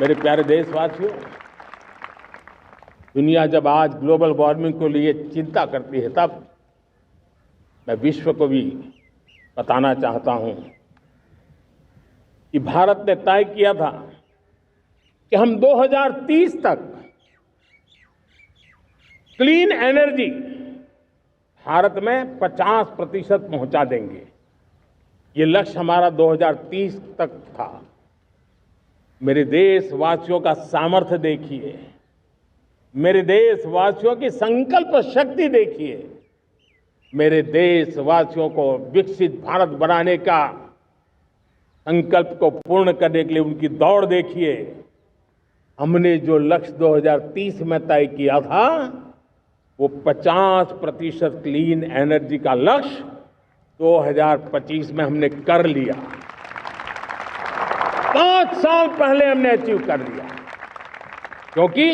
मेरे प्यारे देशवासियों, दुनिया जब आज ग्लोबल वार्मिंग को लिए चिंता करती है, तब मैं विश्व को भी बताना चाहता हूं कि भारत ने तय किया था कि हम 2030 तक क्लीन एनर्जी भारत में 50% पहुंचा देंगे। ये लक्ष्य हमारा 2030 तक था। मेरे देशवासियों का सामर्थ्य देखिए, मेरे देशवासियों की संकल्प शक्ति देखिए, मेरे देशवासियों को विकसित भारत बनाने का संकल्प को पूर्ण करने के लिए उनकी दौड़ देखिए। हमने जो लक्ष्य 2030 में तय किया था, वो 50% क्लीन एनर्जी का लक्ष्य 2025 में हमने कर लिया। 5 साल पहले हमने अचीव कर लिया, क्योंकि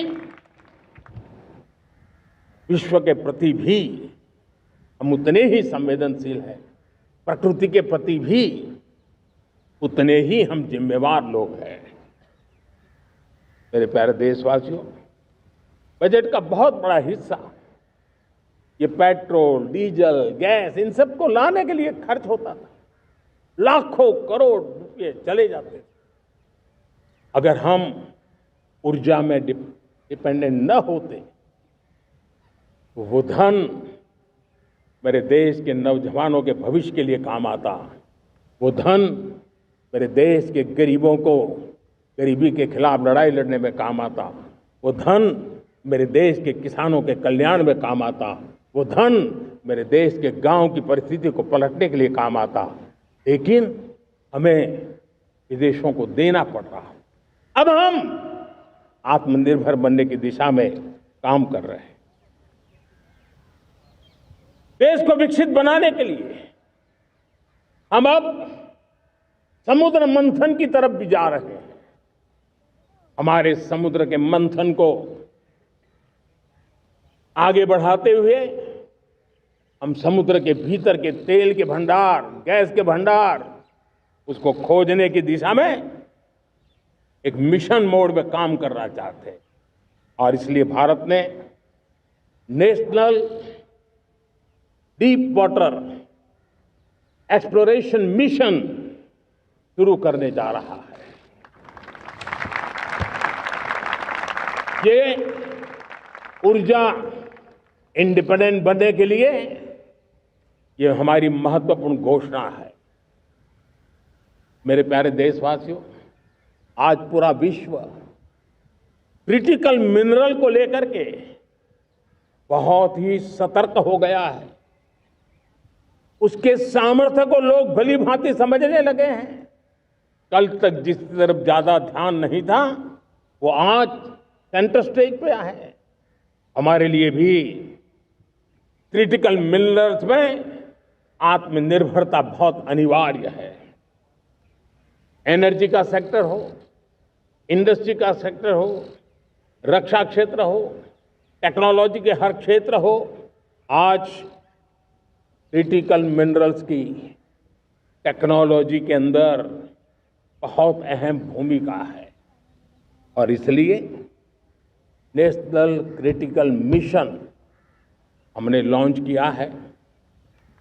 विश्व के प्रति भी हम उतने ही संवेदनशील हैं, प्रकृति के प्रति भी उतने ही हम जिम्मेवार लोग हैं। मेरे प्यारे देशवासियों, बजट का बहुत बड़ा हिस्सा ये पेट्रोल, डीजल, गैस, इन सबको लाने के लिए खर्च होता था। लाखों करोड़ रुपए चले जाते थे। अगर हम ऊर्जा में डिपेंडेंट न होते, तो वो धन मेरे देश के नौजवानों के भविष्य के लिए काम आता। वो धन मेरे देश के गरीबों को गरीबी के खिलाफ लड़ाई लड़ने में काम आता। वो धन मेरे देश के किसानों के कल्याण में काम आता। वो धन मेरे देश के गांव की परिस्थिति को पलटने के लिए काम आता। लेकिन हमें विदेशों को देना पड़ रहा। अब हम आत्मनिर्भर बनने की दिशा में काम कर रहे हैं। देश को विकसित बनाने के लिए हम अब समुद्र मंथन की तरफ भी जा रहे हैं। हमारे समुद्र के मंथन को आगे बढ़ाते हुए हम समुद्र के भीतर के तेल के भंडार, गैस के भंडार, उसको खोजने की दिशा में एक मिशन मोड में काम करना चाहते हैं। और इसलिए भारत ने national deep water exploration mission शुरू करने जा रहा है। ये ऊर्जा इंडिपेंडेंट बनने के लिए ये हमारी महत्वपूर्ण घोषणा है। मेरे प्यारे देशवासियों, आज पूरा विश्व क्रिटिकल मिनरल को लेकर के बहुत ही सतर्क हो गया है। उसके सामर्थ्य को लोग भली भांति समझने लगे हैं। कल तक जिस तरफ ज्यादा ध्यान नहीं था, वो आज सेंटर स्टेज पे है। हमारे लिए भी क्रिटिकल मिनरल्स में आत्मनिर्भरता बहुत अनिवार्य है। एनर्जी का सेक्टर हो, इंडस्ट्री का सेक्टर हो, रक्षा क्षेत्र हो, टेक्नोलॉजी के हर क्षेत्र हो, आज क्रिटिकल मिनरल्स की टेक्नोलॉजी के अंदर बहुत अहम भूमिका है। और इसलिए नेशनल क्रिटिकल मिशन हमने लॉन्च किया है।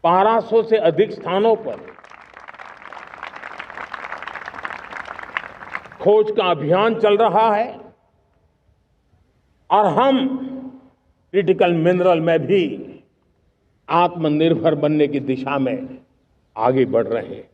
1200 से अधिक स्थानों पर खोज का अभियान चल रहा है और हम क्रिटिकल मिनरल में भी आत्मनिर्भर बनने की दिशा में आगे बढ़ रहे हैं।